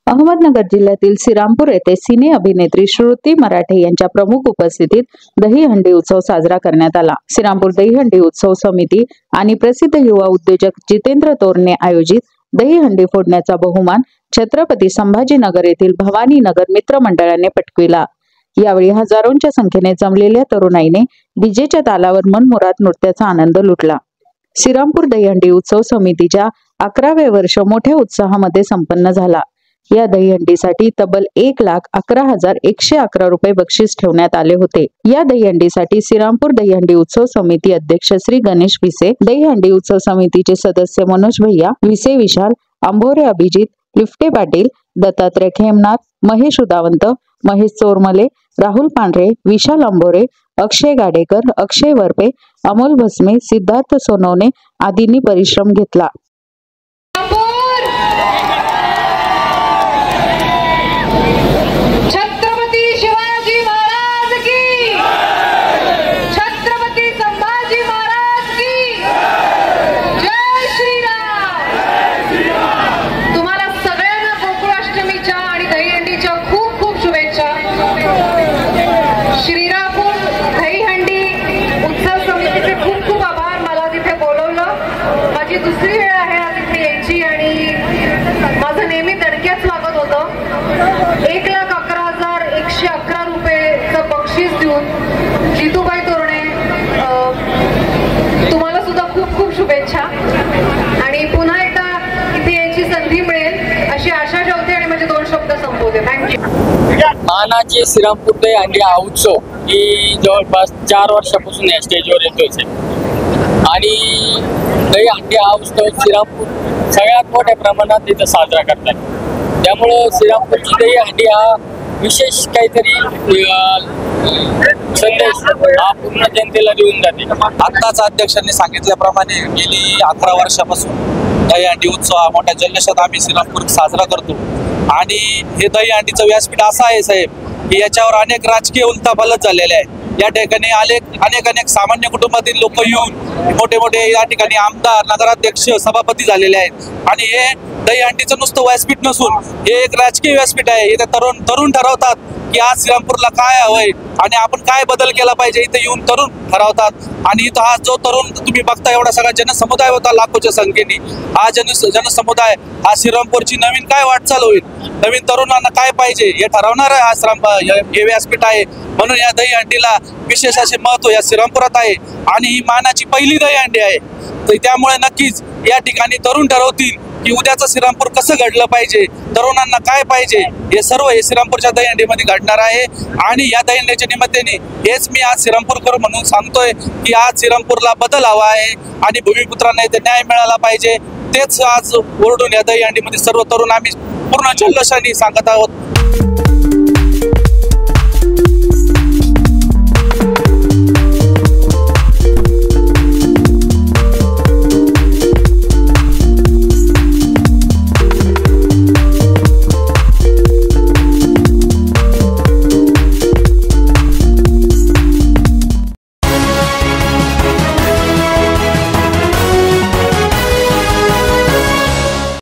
अहमदनगर जिल्ह्यातील श्रीरामपूर येथे सिने अभिनेत्री श्रुती मराठे यांच्या प्रमुख उपस्थितीत दहीहंडी उत्सव साजरा करण्यात आला। श्रीरामपूर दहीहंडी उत्सव समिती आणि प्रसिद्ध युवा उद्योजक जितेंद्र तोरणे आयोजित दहीहंडी फोडण्याचा बहुमान छत्रपती संभाजीनगर येथील भवानी नगर मित्र मंडळाने पटकाविला। यावेळी हजारोंच्या संख्येने जमलेल्या तरुणाईने डीजेच्या तालावर मनमुराद नृत्याचा आनंद लुटला। श्रीरामपूर दहीहंडी उत्सव समितीच्या 11व्या वर्ष मोठ्या उत्साहामध्ये संपन्न झाला। या दहीहंडीसाठी तब्बल 1,11,111 रुपये बक्षीस ठेवण्यात आले होते। या दहीहंडीसाठी श्रीरामपूर दहीहंडी उत्सव समिती अध्यक्ष श्री गणेश विसे, दहीहंडी उत्सव समितीचे सदस्य मनोज भैया विसे, विशाल अंभोरे, अभिजित लिफ्टे पाटील, दत्तात्रय खेमनाथ, महेश उदावंत, महेश चोरमले, राहुल पांढरे, विशाल अंभोरे, अक्षय गाडेकर, अक्षय वरपे, अमोल भस्मे, सिद्धार्थ सोनवणे आदींनी परिश्रम घेतला। दुसरी वेळ आहे आज इथे यायची आणि माझं नेहमी दणक्यात स्वागत होतं। 1,11,111 रुपयेचं बक्षीस देऊन जितूबाई तोरणे तुम्हाला सुद्धा खूप खूप शुभेच्छा आणि पुन्हा एकदा इथे यायची संधी मिळेल अशी आशा ठेवते आणि माझे 2 शब्द संपवते। थँक्यू। मानाचे श्रीरामपूर दहीहंडी हा उत्सव ही जवळपास 4 वर्षापासून या स्टेजवर येतोय आणि दहीहंडी हा उत्सव श्रीरामपूर सगळ्यात मोठ्या प्रमाणात इथं साजरा करतात। त्यामुळं श्रीरामपूरची दहीहंडी हा विशेष काहीतरी संदेश हा पूर्ण जनतेला देऊन जाते। आत्ताच अध्यक्षांनी सांगितल्याप्रमाणे गेली 11 वर्षापासून दहीहंडी उत्सव हा मोठ्या जल्लोषात आम्ही श्रीरामपूर साजरा करतो आणि हे दहीहंडीचं व्यासपीठ असं आहे साहेब की याच्यावर अनेक राजकीय उलथापालथ झालेले आहे। या ठिकाणी अनेक सामान्य कुटुंबातील लोक येऊन मोठे मोठे या ठिकाणी आमदार, नगराध्यक्ष, सभापती झालेले आहेत आणि हे दहीहंडीचं नुसतं व्यासपीठ नसून हे एक राजकीय व्यासपीठ आहे। इथे तरुण ठरवतात की आज श्रीरामपूरला काय हवंय आणि आपण काय बदल केला पाहिजे। इथे येऊन तरुण ठरवतात आणि इथं हा जो तरुण तुम्ही बघता एवढा सगळा जनसमुदाय होता लाखोच्या संख्येने, हा जनसमुदाय हा श्रीरामपूरची नवीन काय वाटचाल होईल, नवीन तरुणांना काय पाहिजे हे ठरवणार हे व्यासपीठ आहे। म्हणून या दहीहंडीला विशेष असे महत्व या श्रीरामपुरात आहे आणि ही मानाची पहिली दहीहंडी आहे। तर त्यामुळे नक्कीच या ठिकाणी तरुण ठरवतील की उद्याचं श्रीरामपूर कसं घडलं पाहिजे, तरुणांना काय पाहिजे, हे सर्व हे श्रीरामपूरच्या दहीहंडीमध्ये घडणार आहे। आणि या दहीहंडीच्या निमित्ताने हेच मी आज श्रीरामपूरकर म्हणून सांगतोय की आज श्रीरामपूरला बदल हवा आहे आणि भूमिपुत्रांना इथे न्याय मिळाला पाहिजे। तेच आज ओरडून या दहीहंडीमध्ये सर्व तरुण आम्ही पूर्ण जल्लोषाने सांगत आहोत।